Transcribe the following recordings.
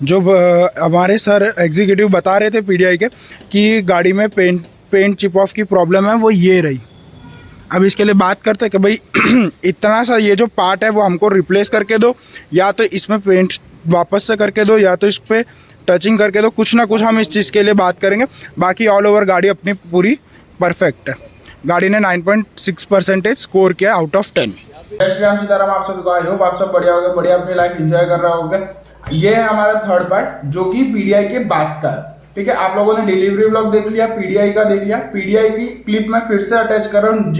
जो हमारे sir executive बता रहे थे पीडीआई के कि गाड़ी में पेंट चिप ऑफ की प्रॉब्लम है, वो ये रही। अब इसके लिए बात करते हैं कि भाई इतना सा ये जो पार्ट है वो हमको रिप्लेस करके दो, या तो इसमें पेंट वापस से करके दो, या तो इस पर टचिंग करके दो, कुछ ना कुछ हम इस चीज़ के लिए बात करेंगे। बाकी ऑल ओवर गाड़ी अपनी पूरी परफेक्ट है। गाड़ी ने 9.6% स्कोर किया आउट ऑफ 10। जय श्री राम सीताराम, आप सबको आई होप आप सब बढ़िया होगा, बढ़िया अपनी लाइफ एंजॉय कर रहा होगा। ये है हमारा थर्ड पार्ट जो कि पीडीआई के बाद का है। ठीक है, आप लोगों ने डिलीवरी व्लॉग देख लिया, पीडीआई का देख लिया। पीडीआई की क्लिप में फिर से अटैच कर रहा हूँ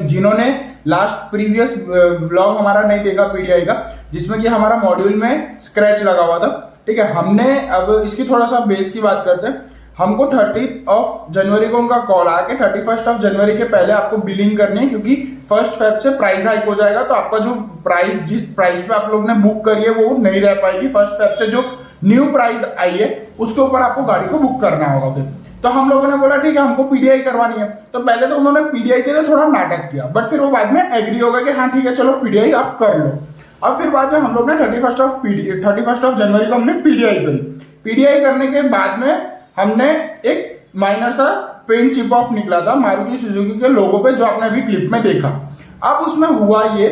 जिन्होंने लास्ट प्रीवियस व्लॉग हमारा नहीं देखा पीडीआई का, जिसमें कि हमारा मॉड्यूल में स्क्रैच लगा हुआ था। ठीक है, हमने अब इसकी थोड़ा सा बेस की बात करते हैं। हमको 30 जनवरी को उनका कॉल आया कि 31 जनवरी के पहले आपको बिलिंग करनी है, क्योंकि 1 फेब से प्राइस हाइक हो जाएगा, तो आपका जो प्राइस जिस प्राइस पे आप लोग ने बुक करी है वो नहीं रह पाएगी। 1 फेब से जो न्यू प्राइस आई है उसके ऊपर आपको गाड़ी को बुक करना होगा। फिर तो हम लोगों ने बोला ठीक है हमको पीडीआई करवानी है। तो पहले तो उन्होंने पीडीआई के लिए थोड़ा नाटक किया, बट फिर वो बाद में एग्री हो गया कि हाँ ठीक है चलो पीडीआई आप कर लो। अब फिर बाद में हम लोग ने 31 जनवरी को हमने पीडीआई करी। पीडीआई करने के बाद में हमने एक माइनर सा पेंट चिप ऑफ निकला था मारुति सुजुकी के लोगो पे, जो आपने अभी क्लिप में देखा। अब उसमें हुआ ये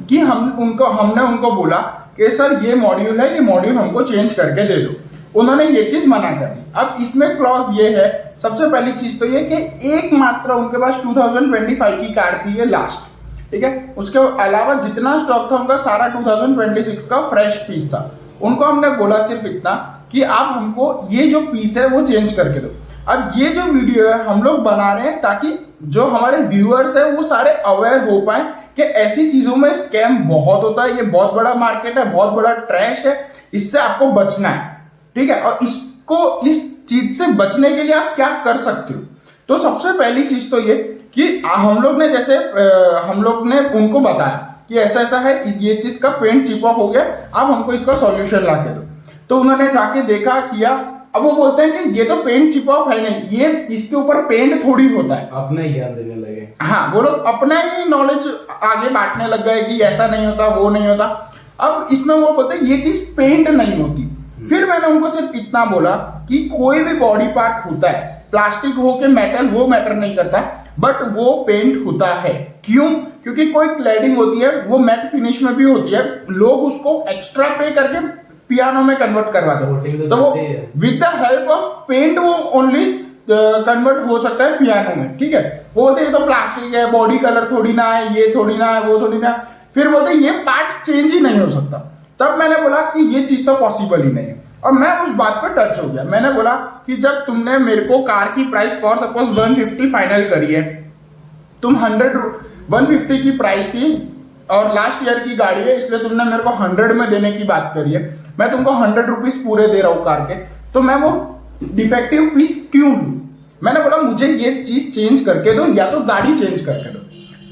कि हमने उनको बोला कि सर ये मॉड्यूल है, ये मॉड्यूल हमको चेंज करके दे दो। उन्होंने ये चीज मना कर दी। अब इसमें क्लॉज ये है, सबसे पहली चीज तो ये कि एकमात्र उनके पास 2025 की कार थी ये लास्ट। ठीक है, उसके अलावा जितना स्टॉक था उनका सारा 2026 का फ्रेश पीस था। उनको हमने बोला सिर्फ इतना कि आप हमको ये जो पीस है वो चेंज करके दो। अब ये जो वीडियो है हम लोग बना रहे हैं ताकि जो हमारे व्यूअर्स है वो सारे अवेयर हो पाए कि ऐसी चीजों में स्कैम बहुत होता है, ये बहुत बड़ा मार्केट है, बहुत बड़ा ट्रैश है, इससे आपको बचना है। ठीक है, और इस चीज से बचने के लिए आप क्या कर सकते हो। तो सबसे पहली चीज तो ये कि हम लोग ने जैसे हम लोग ने उनको बताया कि ऐसा ऐसा है, ये चीज का पेंट चिप ऑफ हो गया, आप हमको इसका सॉल्यूशन ला के दो। तो उन्होंने जाके देखा किया। अब वो बोलते हैं कि ये तो पेंट चिप ऑफ है नहीं, ये इसके ऊपर पेंट थोड़ी होता है। अपना ही ज्ञान देने लगे। हाँ, वो लोग अपना ही नॉलेज आगे बांटने लग गए कि ऐसा नहीं होता, वो नहीं होता। अब इसमें वो बोलते हैं ये चीज पेंट नहीं होती। फिर मैंने उनको सिर्फ इतना बोला कि कोई भी बॉडी पार्ट होता है, प्लास्टिक हो के मेटल, वो मैटर नहीं करता, बट वो पेंट होता है। क्यों? क्योंकि कोई क्लैडिंग होती है वो मैट फिनिश में भी होती है, लोग उसको एक्स्ट्रा पे करके पियानो में कन्वर्ट करवाते हैं। तो वो with the help of paint वो ओनली कन्वर्ट हो सकता है पियानो में। ठीक है, वो बोलते हैं ये तो प्लास्टिक है, बॉडी कलर थोड़ी ना है, ये थोड़ी ना है, वो थोड़ी ना है। फिर बोलते हैं ये पार्ट चेंज ही नहीं हो सकता। तब मैंने बोला कि ये चीज तो पॉसिबल ही नहीं है, और मैं उस बात पर टच हो गया। मैंने बोला कि जब तुमने मेरे को कार की प्राइस फॉर सपोज 150 फाइनल करी है, तुम 150 की प्राइस थी और लास्ट ईयर की गाड़ी है, इसलिए तुमने मेरे को 100 में देने की बात करी है, मैं तुमको 100 रुपीज पूरे दे रहा हूं कार के, तो मैं वो डिफेक्टिव पीस क्यों लूं? मैंने बोला मुझे ये चीज चेंज करके दो, या तो गाड़ी चेंज करके दो।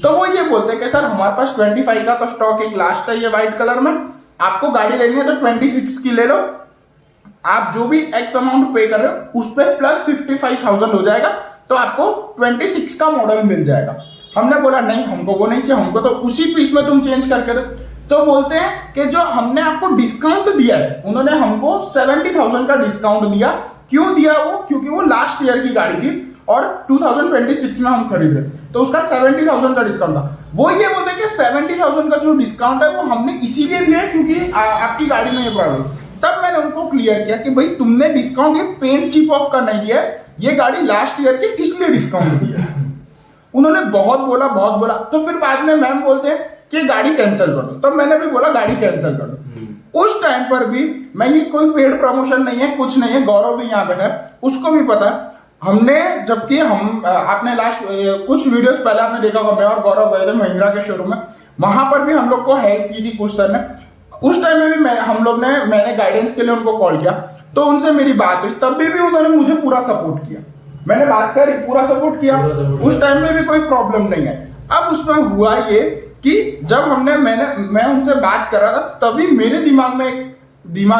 तो वो ये बोलते हैं कि सर हमारे पास 25 का तो स्टॉक एक लास्ट है ये व्हाइट कलर में, आपको गाड़ी लेनी है तो 26 की ले लो, आप जो भी एक्स अमाउंट पे कर रहे हो उस पर प्लस 55,000 हो जाएगा, तो आपको 26 का मॉडल मिल जाएगा। हमने बोला नहीं, हमको वो नहीं चाहिए, हमको तो उसी पीस में तुम चेंज करके दो। तो बोलते हैं कि जो हमने आपको डिस्काउंट दिया है, उन्होंने हमको 70,000 का डिस्काउंट दिया। क्यों दिया वो? क्योंकि वो लास्ट ईयर की गाड़ी थी और 2026 में हम खरीद रहे, तो उसका 70,000 का डिस्काउंट था। वो ये बोलते हैं कि 70,000 का जो डिस्काउंट है वो हमने इसीलिए दिया है क्योंकि आपकी गाड़ी में ये प्रॉब्लम। तब मैंने उनको क्लियर किया कि भाई तुमने डिस्काउंट ये पेंट चिप ऑफ का नहीं दिया है, ये गाड़ी लास्ट ईयर की इसलिए डिस्काउंट दिया है। उन्होंने बहुत बोला। तो फिर बाद में मैम बोलते हैं कि गाड़ी कैंसिल कर दो, तब मैंने भी बोला गाड़ी कैंसिल कर दो। उस टाइम पर भी मैं, ये कोई पेड प्रमोशन नहीं है, कुछ नहीं है, गौरव भी यहाँ बैठा है, उसको भी पता है। हमने जबकि आपने लास्ट कुछ वीडियोस पहले आपने देखा होगा, मैं और गौरव गए थे महिंद्रा के शोरूम में, वहां पर भी हम लोग को हेल्प की थी कुछ सर ने। उस टाइम में भी मैंने गाइडेंस के लिए उनको कॉल किया, तो उनसे मेरी बात हुई, तब भी उन्होंने मुझे पूरा सपोर्ट किया। मैंने बात करी, पूरा सपोर्ट किया, उस टाइम में भी कोई प्रॉब्लम नहीं है। अब उसमें हुआ ये कि जब मैं उनसे बात कर रहा था, तभी मेरे दिमाग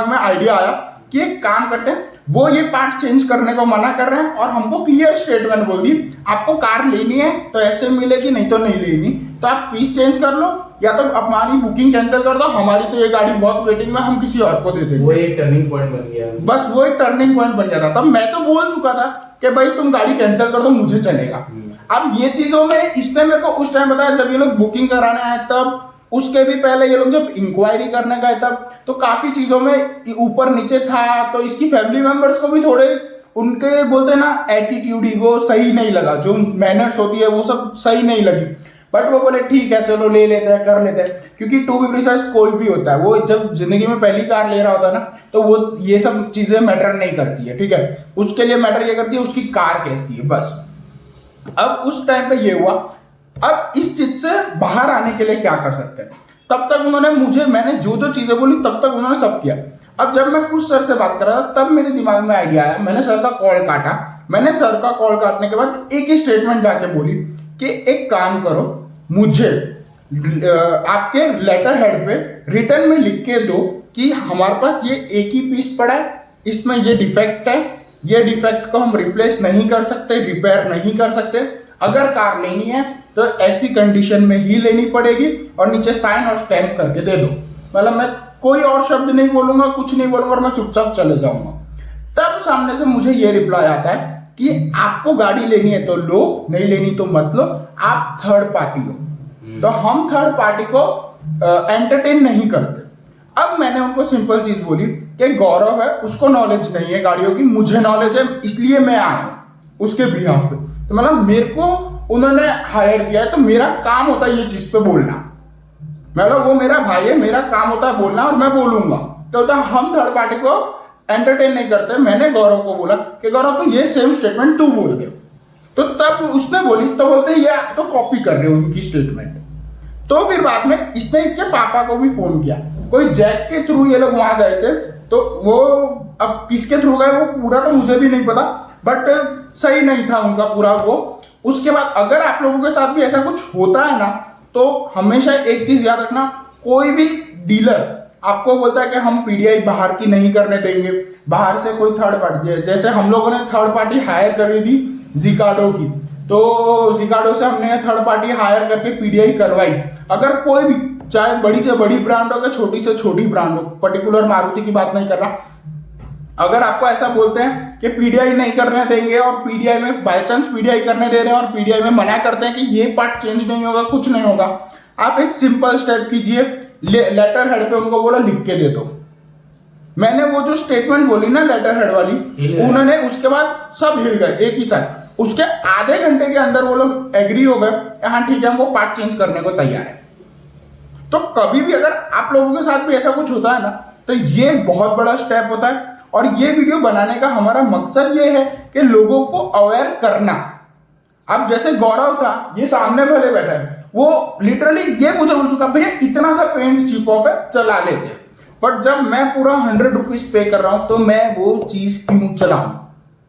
में आइडिया आया कि एक काम करते हैं, वो ये पार्ट चेंज करने को मना कर रहे हैं और हमको क्लियर स्टेटमेंट बोल दी, आपको कार लेनी है तो ऐसे मिलेगी, नहीं तो नहीं लेनी, तो आप पीस चेंज कर लो या तो हमारी बुकिंग कैंसिल कर दो, हमारी तो ये गाड़ी बहुत वेटिंग में, हम किसी और को दे देंगे। वो एक टर्निंग पॉइंट बन गया। बस वो एक टर्निंग पॉइंट बन गया था। तब मैं तो बोल चुका था कि भाई तुम गाड़ी कैंसिल कर दो, मुझे चलेगा। अब ये चीजों में इसने मेरे को उस टाइम बताया जब ये लोग बुकिंग कराने आए, तब उसके भी पहले ये लोग जब इंक्वायरी करने गए तब तो काफी चीजों में ऊपर नीचे था। तो इसकी फैमिली मेंबर्स को भी थोड़े उनके बोलते हैं ना एटीट्यूड, ईगो सही नहीं लगा, जो मैनर्स होती है वो सब सही नहीं लगी। बट वो बोले ठीक है चलो ले लेते हैं, कर लेते हैं। क्योंकि टू बी प्रिसाइज कोई भी होता है, वो जब जिंदगी में पहली कार ले रहा होता है ना, तो वो ये सब चीजें मैटर नहीं करती है, ठीक है। उसके लिए मैटर ये करती है उसकी कार कैसी है, बस। अब उस टाइम पे ये हुआ। अब इस चीज से बाहर आने के लिए क्या कर सकते हैं? तब तक उन्होंने मैंने जो जो चीजें बोली तब तक उन्होंने सब किया। अब जब मैं कुछ सर से बात कर रहा था तब मेरे दिमाग में आइडिया आया, मैंने सर का कॉल काटा। मैंने सर का कॉल काटने के बाद एक ही स्टेटमेंट जाके बोली कि एक काम करो, मुझे आपके लेटर हेड पे रिटर्न में लिख के दो कि हमारे पास ये एक ही पीस पड़ा है, इसमें ये डिफेक्ट है, ये डिफेक्ट को हम रिप्लेस नहीं कर सकते, रिपेयर नहीं कर सकते। अगर कार लेनी है तो ऐसी कंडीशन में ही लेनी पड़ेगी और नीचे साइन और स्टैम्प करके दे दो। मतलब मैं कोई और शब्द नहीं बोलूंगा, कुछ नहीं बोलूंगा और मैं चुपचाप चले जाऊंगा। तब सामने से मुझे ये रिप्लाई आता है कि आपको गाड़ी लेनी है तो लो, नहीं लेनी तो मत लो, आप थर्ड पार्टी हो। तो हम थर्ड पार्टी को एंटरटेन नहीं करते। अब मैंने उनको सिंपल चीज बोली कि गौरव है, उसको नॉलेज नहीं है गाड़ियों की, मुझे नॉलेज है, इसलिए मैं आया हूं उसके बिहाफ पे। तो मतलब मेरे को उन्होंने हायर किया है तो मेरा काम होता है ये चीज पे बोलना। मतलब वो मेरा भाई है, मेरा काम होता है बोलना और मैं बोलूंगा। तो होता हम थर्ड पार्टी को एंटरटेन नहीं करते। मैंने गौरव को बोला कि गौरव तो ये सेम स्टेटमेंट तू बोल दे। तो तब उसने बोली तो बोलते ये आप तो कॉपी कर रहे हो उनकी स्टेटमेंट। तो फिर बाद में इसने इसके पापा को भी फोन किया, कोई जैक के थ्रू ये लोग वहां गए थे। तो वो अब किसके थ्रू गए वो पूरा तो मुझे भी नहीं पता, बट सही नहीं था उनका पूरा वो। उसके बाद अगर आप लोगों के साथ भी ऐसा कुछ होता है ना, तो हमेशा एक चीज याद रखना, कोई भी डीलर आपको बोलता है कि हम पीडीआई बाहर की नहीं करने देंगे, बाहर से कोई थर्ड पार्टी, जैसे हम लोगों ने थर्ड पार्टी हायर करी थी जिकाडो की, तो जिकाडो से हमने थर्ड पार्टी हायर करके पीडीआई करवाई। अगर कोई भी चाहे बड़ी से बड़ी ब्रांड हो या छोटी से छोटी ब्रांड हो, पर्टिकुलर मारुति की बात नहीं कर रहा, अगर आपको ऐसा बोलते हैं कि पीडीआई नहीं करने देंगे और पीडीआई में बाय चांस पीडीआई करने दे रहे हैं और पीडीआई में मना करते हैं कि ये पार्ट चेंज नहीं होगा, कुछ नहीं होगा, आप एक सिंपल स्टेप कीजिए, लेटर हेड पे उनको बोला लिख के दे दो। मैंने वो जो स्टेटमेंट बोली ना लेटर हेड वाली, उन्होंने उसके बाद सब हिल गए एक ही साथ। उसके आधे घंटे के अंदर वो लोग एग्री हो गए, हाँ ठीक है हम वो पार्ट चेंज करने को तैयार है। तो कभी भी अगर आप लोगों के साथ भी ऐसा कुछ होता है ना, तो ये एक बहुत बड़ा स्टेप होता है। और ये वीडियो बनाने का हमारा मकसद ये है कि लोगों को अवेयर करना। अब जैसे गौरव था, ये सामने भले बैठा है, वो लिटरली ये मुझे बोल चुका भैया इतना सा पेंट चिप ऑफ है चला लेते, बट जब मैं पूरा 100 रुपीज पे कर रहा हूं तो मैं वो चीज क्यों चलाऊं?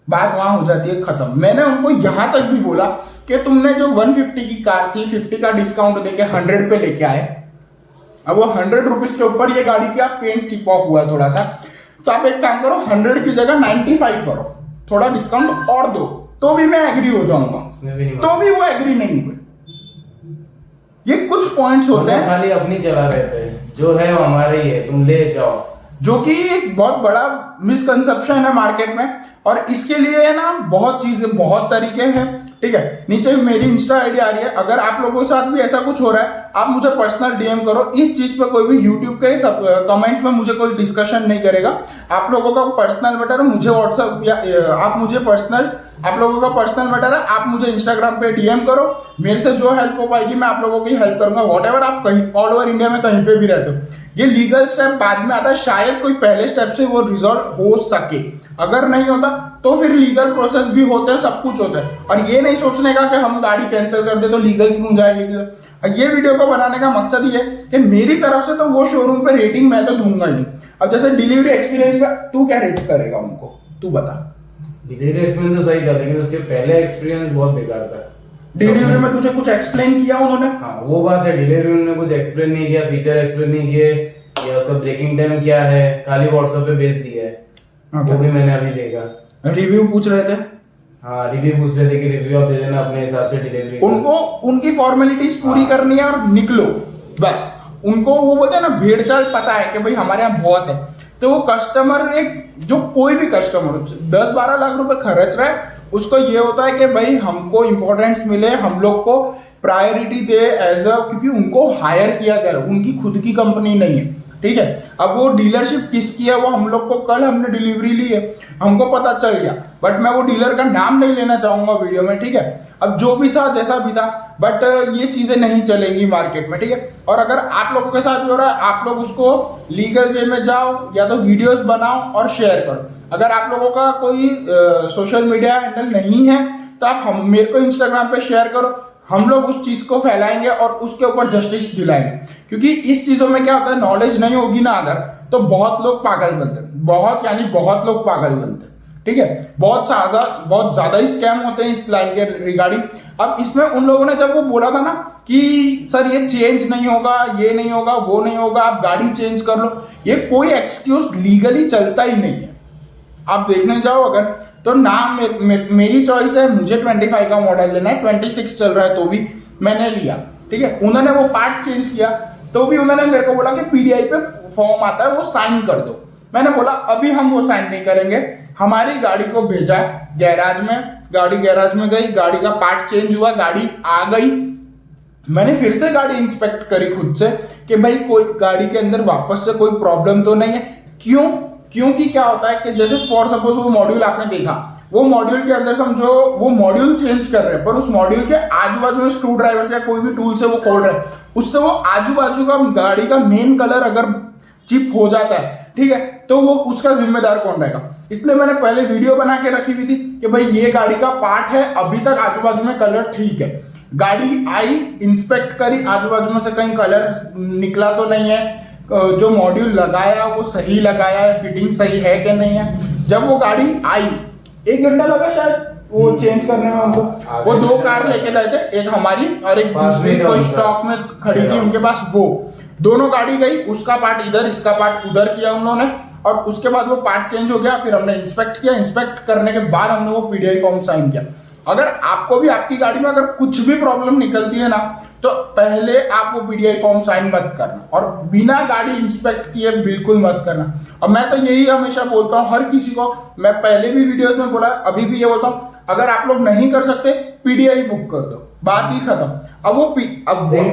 बात वहां हो जाती है खत्म। मैंने उनको यहां तक भी बोला कि तुमने जो 150 की कार थी 50 का डिस्काउंट देके 100 पे लेके आए, अब वो 100 रुपीज के ऊपर ये गाड़ी की पेंट चिप ऑफ हुआ थोड़ा सा, तो आप एक काम करो 100 की जगह 95 करो, थोड़ा डिस्काउंट और दो, तो भी मैं एग्री हो जाऊंगा। तो भी वो एग्री नहीं हुए। ये कुछ पॉइंट्स होते हैं, खाली अपनी चला रहते हैं, जो है वो हमारे ही है, तुम ले जाओ, जो कि एक बहुत बड़ा मिसकंसेप्शन है मार्केट में। और इसके लिए है ना बहुत चीजें, बहुत तरीके हैं, ठीक है। नीचे मेरी इंस्टा आईडी आ रही है, अगर आप लोगों के साथ भी ऐसा कुछ हो रहा है आप मुझे पर्सनल डीएम करो। इस चीज पे कोई भी यूट्यूब के सब कमेंट्स में मुझे कोई डिस्कशन नहीं करेगा। आप लोगों का पर्सनल मैटर है, मुझे व्हाट्सएप या आप मुझे पर्सनल, आप लोगों का पर्सनल मैटर है, आप मुझे इंस्टाग्राम पे डीएम करो, मेरे से जो हेल्प हो पाएगी मैं आप लोगों की हेल्प करूंगा। व्हाटएवर आप कहीं ऑल ओवर इंडिया में कहीं पे भी रहते हो, ये लीगल स्टेप बाद में आता है, शायद कोई पहले स्टेप से वो रिजॉल्व हो सके, अगर नहीं होता तो फिर लीगल प्रोसेस भी होते हैं, सब कुछ होता है। और ये नहीं सोचने का कि हम गाड़ी कैंसिल कर दे तो लीगल क्यों जाएगी। ये वीडियो को बनाने का मकसद ये है कि मेरी तरफ से तो वो शोरूम पे रेटिंग मैं तो दूंगा ही नहीं। अब जैसे डिलीवरी एक्सपीरियंस पे तू क्या रेट करेगा उनको, तू बता। डिलीवरी एक्सपीरियंस तो सही था, लेकिन उसके पहले एक्सपीरियंस बहुत बेकार था। डिलीवरी में तुझे कुछ एक्सप्लेन किया उन्होंने? हाँ वो बात है, डिलीवरी में उन्होंने कुछ एक्सप्लेन नहीं किया, फीचर एक्सप्लेन नहीं किए, या उसका ब्रेकिंग टाइम क्या है, खाली व्हाट्सएप पे भेज दिया है। वो भी मैंने अभी देखा। रिव्यू पूछ रहे थे, हाँ रिव्यू पूछ रहे थे कि रिव्यू आप दे देना अपने हिसाब से डिलीवरी। उनको उनकी फॉर्मेलिटीज पूरी करनी है और निकलो। बस उनको वो बोलते हैं ना भेड़ चाल पता है कि भाई हमारे यहाँ बहुत है, तो वो कस्टमर एक जो कोई भी कस्टमर 10-12 लाख रुपए खर्च रहा है उसको ये होता है कि भाई हमको इंपॉर्टेंस मिले, हम लोग को प्रायोरिटी दे एज अ, क्योंकि उनको हायर किया गया है, उनकी खुद की कंपनी नहीं है, ठीक है। अब वो डीलरशिप किसकी है वो हम लोग को कल हमने डिलीवरी ली है हमको पता चल गया, बट मैं वो डीलर का नाम नहीं लेना चाहूंगा वीडियो में, ठीक है। अब जो भी था जैसा भी था, बट ये चीजें नहीं चलेंगी मार्केट में, ठीक है। और अगर आप लोगों के साथ भी हो रहा है आप लोग उसको लीगल वे में जाओ या तो वीडियोस बनाओ और शेयर करो। अगर आप लोगों का कोई सोशल मीडिया हैंडल नहीं है तो आप मेरे को इंस्टाग्राम पे शेयर करो, हम लोग उस चीज को फैलाएंगे और उसके ऊपर जस्टिस दिलाएंगे। क्योंकि इस चीजों में क्या होता है, नॉलेज नहीं होगी ना अगर, तो बहुत लोग पागल बनते हैं, बहुत यानी बहुत लोग पागल बनते हैं, ठीक है। बहुत ज्यादा ही स्कैम होते हैं इस लाइन के रिगार्डिंग। अब इसमें उन लोगों ने जब वो बोला था ना कि सर ये चेंज नहीं होगा, ये नहीं होगा, वो नहीं होगा, आप गाड़ी चेंज कर लो, ये कोई एक्सक्यूज लीगली चलता ही नहीं है। आप देखने जाओ अगर तो ना मेरी चॉइस है, मुझे 25 का मॉडल लेना है, 26 चल रहा है तो भी मैंने लिया, ठीक है। उन्होंने वो पार्ट चेंज किया तो भी उन्होंने मेरे को बोला कि पीडीआई पे फॉर्म आता है वो साइन कर दो। मैंने बोला अभी हम वो साइन नहीं करेंगे, हमारी गाड़ी को भेजा गैराज में, गाड़ी गैराज में गई, गाड़ी का पार्ट चेंज हुआ, गाड़ी आ गई, मैंने फिर से गाड़ी इंस्पेक्ट करी खुद से कि भाई कोई गाड़ी के अंदर वापस से कोई प्रॉब्लम तो नहीं है। क्योंकि क्या होता है कि जैसे फॉर सपोज वो मॉड्यूल आपने देखा, वो मॉड्यूल के अंदर समझो वो मॉड्यूल चेंज कर रहे हैं पर उस मॉड्यूल के आजू बाजू में स्क्रू ड्राइवर से या कोई भी टूल से वो खोल रहे हैं, उससे वो आजू बाजू का गाड़ी का मेन कलर अगर चिप हो जाता है, ठीक है, तो वो उसका जिम्मेदार कौन रहेगा। इसलिए मैंने पहले वीडियो बना के रखी हुई थी कि भाई ये गाड़ी का पार्ट है, अभी तक आजू बाजू में कलर ठीक है। गाड़ी आई, इंस्पेक्ट करी, आजू बाजू में से कहीं कलर निकला तो नहीं है, जो मॉड्यूल लगाया वो सही लगाया है, फिटिंग सही है कि नहीं है। जब वो गाड़ी आई 1 घंटा लगा शायद वो चेंज करने में उनको, वो 2 कार लेके गए थे, एक हमारी और एक दूसरी कोई स्टॉक में खड़ी थी उनके पास, वो दोनों गाड़ी गई, उसका पार्ट इधर इसका पार्ट उधर किया उन्होंने, और उसके बाद वो पार्ट चेंज हो गया। फिर हमने इंस्पेक्ट किया, इंस्पेक्ट करने के बाद हमने वो पीडीआई फॉर्म साइन किया। अगर आपको भी आपकी गाड़ी में अगर कुछ भी प्रॉब्लम निकलती है ना तो पहले आप वो पीडीआई फॉर्म साइन मत करना और बिना गाड़ी इंस्पेक्ट किए बिल्कुल मत करना। और मैं तो यही हमेशा बोलता हूँ हर किसी को, मैं पहले भी वीडियोस में बोला, अभी भी ये बोलता हूँ, अगर आप लोग नहीं कर सकते पीडीआई बुक कर दो, बात ही खत्म। अब वो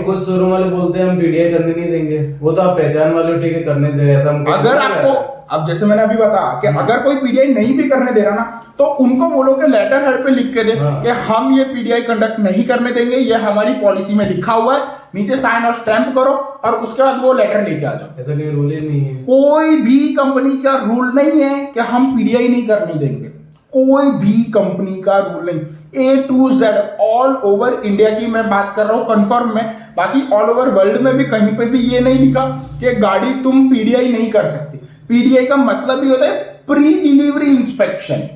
कुछ शोरूम वाले बोलते हैं हम पीडीआई करने नहीं देंगे, वो तो आप पहचान वाले ठीक है करने दे, ऐसा अगर आपको, अब जैसे मैंने अभी बताया कि अगर कोई पीडीआई नहीं भी करने दे रहा ना तो उनको बोलो कि लेटर हेड पे लिख के दे कि हम ये पीडीआई कंडक्ट नहीं करने देंगे, ये हमारी पॉलिसी में लिखा हुआ है, नीचे साइन और स्टैंप करो और उसके बाद वो लेटर लेके आ जाओ। ऐसा कोई रूल ही नहीं है, कोई भी कंपनी का रूल नहीं है कि हम पीडीआई नहीं करने देंगे, कोई भी कंपनी का रूल नहीं। A to Z all over India की मैं बात कर रहा हूँ कंफर्म में, बाकी ऑल ओवर वर्ल्ड में भी कहीं पे भी ये नहीं लिखा कि गाड़ी तुम पीडीआई नहीं कर सकती। पीडीआई का मतलब ही होता है प्री डिलीवरी इंस्पेक्शन,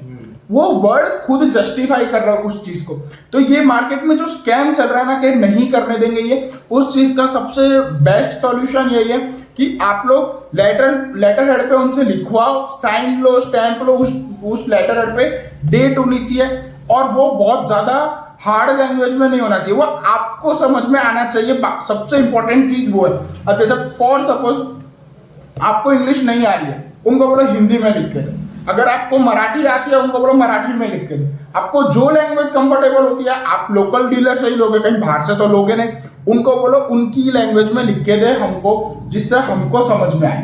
वो वर्ड खुद जस्टिफाई कर रहा है उस चीज को। तो ये मार्केट में जो स्कैम चल रहा है ना कि नहीं करने देंगे ये, उस चीज का सबसे बेस्ट सॉल्यूशन यही है कि आप लोग लेटर हेड पे उनसे लिखवाओ, साइन लो, स्टैंप लो, उस लेटर हेड पे डेट होनी चाहिए और वो बहुत ज्यादा हार्ड लैंग्वेज में नहीं होना चाहिए, वो आपको समझ में आना चाहिए। सबसे इंपॉर्टेंट चीज वो है। अब जैसे फॉर सपोज आपको इंग्लिश नहीं आ रही है, उनको बोलो हिंदी में लिख के दे। अगर आपको मराठी आती है उनको बोलो मराठी में लिख के दे। आपको जो लैंग्वेज कंफर्टेबल होती है, आप लोकल डीलर से ही लोगे, कहीं बाहर से तो लोगे नहीं, उनको बोलो उनकी लैंग्वेज में लिख के दे हमको, जिससे हमको समझ में आए।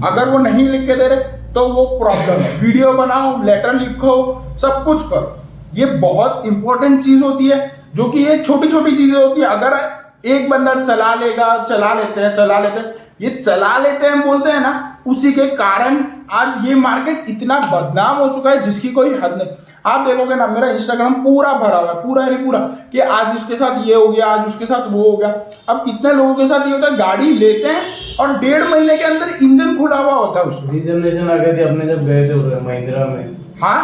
अगर वो नहीं लिख के दे रहे तो वो प्रॉब्लम है। वीडियो बनाओ, लेटर लिखो, सब कुछ करो। ये बहुत इंपॉर्टेंट चीज होती है, जो कि ये छोटी छोटी चीजें होती है। अगर एक बंदा चला लेते हैं, ये चला लेते हैं बोलते हैं ना, उसी के कारण आज ये मार्केट इतना बदनाम हो चुका है जिसकी कोई हद नहीं। आप देखोगे ना, मेरा इंस्टाग्राम पूरा भरा हुआ है, पूरा कि आज उसके साथ ये हो गया, आज उसके साथ वो हो गया। अब कितने लोगों के साथ ये होता है, गाड़ी लेते हैं और 1.5 महीने के अंदर इंजन खुला हुआ होता है उसका। जनरेशन आ गई थी अपने जब गए थे उधर महिंद्रा में, हाँ,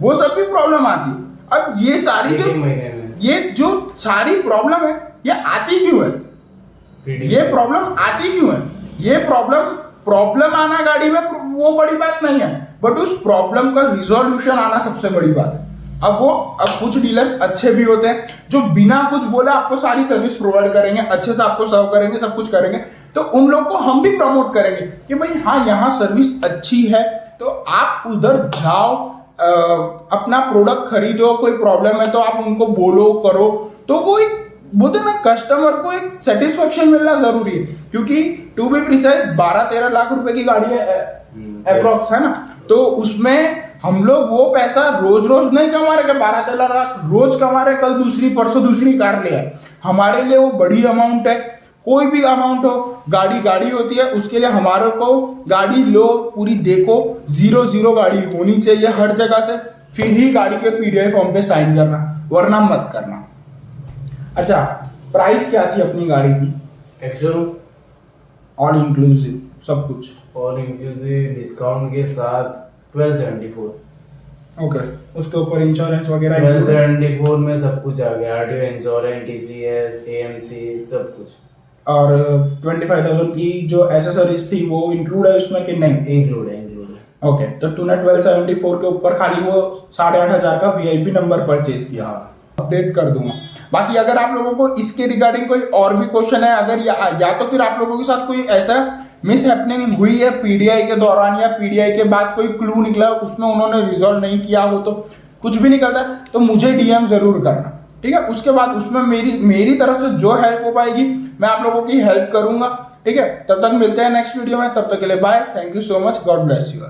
वो सब भी प्रॉब्लम आती है। अब ये सारी जो सारी प्रॉब्लम है, ये आती क्यों है? ये प्रॉब्लम आती क्यों है? ये प्रॉब्लम आना गाड़ी में वो बड़ी बात नहीं है, बट उस प्रॉब्लम का रिजोल्यूशन आना सबसे बड़ी बात है। अब कुछ डीलर्स अच्छे भी होते हैं जो बिना कुछ बोले आपको सारी सर्विस प्रोवाइड करेंगे, अच्छे से आपको सर्व करेंगे, सब कुछ करेंगे। तो उन लोग को हम भी प्रमोट करेंगे कि भाई हाँ यहाँ सर्विस अच्छी है, तो आप उधर जाओ, अपना प्रोडक्ट खरीदो, कोई प्रॉब्लम है तो आप उनको बोलो करो। तो वो एक बोलते ना कस्टमर को एक सेटिस्फेक्शन मिलना जरूरी है, क्योंकि टू बी प्रिसाइज 12-13 लाख रुपए की गाड़ी है अप्रोक्स, है ना। तो उसमें हम लोग वो पैसा रोज रोज नहीं कमा रहे, 12-13 लाख रोज कमा रहे, कल दूसरी परसों दूसरी कार ले आए, हमारे लिए वो बड़ी अमाउंट है। कोई भी अमाउंट हो, गाड़ी होती है, उसके लिए हमारे को गाड़ी लो पूरी देखो, 0-0 गाड़ी होनी चाहिए हर जगह से, फिर ही गाड़ी के पीडीआई फॉर्म पे साइन करना, वरना मत करना। अच्छा, प्राइस क्या थी अपनी गाड़ी की? एक्स-शोरूम ऑल इंक्लूसिव सब कुछ, और इंक्लूसिव डिस्काउंट के साथ 1274। ओके, उसके ऊपर इंश्योरेंस वगैरह 1274 में सब कुछ आ गया, आरटीओ, इंश्योरेंस, टीसीएस, एएमसी, सब कुछ। और 25,000 की जो एसेसरीज थी वो इंक्लूड है उसमें कि नहीं? इंक्लूड है। ओके, तो तूने 1274 के ऊपर खाली वो 8,500 का वीआईपी नंबर परचेज किया। अपडेट कर दूंगा। बाकी अगर आप लोगों को इसके रिगार्डिंग कोई और भी क्वेश्चन है, अगर या तो फिर आप लोगों के साथ कोई ऐसा मिस हैपनिंग हुई है पीडीआई के दौरान या पीडीआई के बाद कोई क्लू निकला उसमें उन्होंने रिजॉल्व नहीं किया हो, तो कुछ भी निकलता है तो मुझे डीएम जरूर करना, ठीक है। उसके बाद उसमें मेरी तरफ से जो हेल्प हो पाएगी मैं आप लोगों की हेल्प करूंगा, ठीक है। तब तक मिलते हैं नेक्स्ट वीडियो में, तब तक के लिए bye, thank you so much, God bless you.